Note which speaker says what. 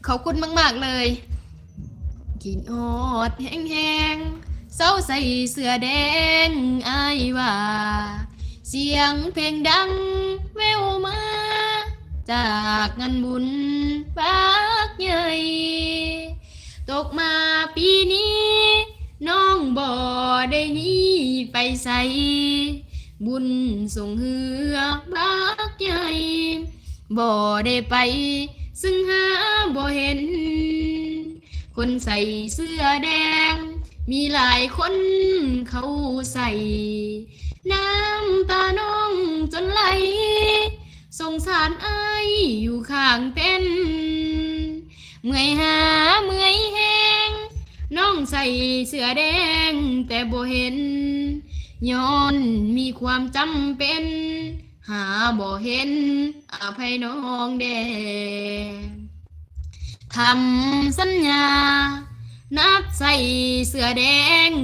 Speaker 1: ขอบคุณมากๆเลยกินอดแห้งๆเศร้าใส่เสื้อแดงอายว่าเสียงเพลงดังแววมาจากงานบุญปักใหญ่ตกมาปีนี้น้องบ่ได้หนีไปใส่บุญส่งเหือปักใหญ่บ่ได้ไปซึ่งหาบ่เห็นคนใส่เสื้อแดงมีหลายคนเขาใส่น้ำตาน้องจนไหลสงสารอ้ายอยู่ข้างเต้นเมื่อยหาเมื่อยแหงน้องใส่เสื้อแดงแต่บ่เห็นย้อนมีความจำเป็นหาบ่เห็นอภัยน้องแดงทำสัญญานัดใส่เสื้อแดง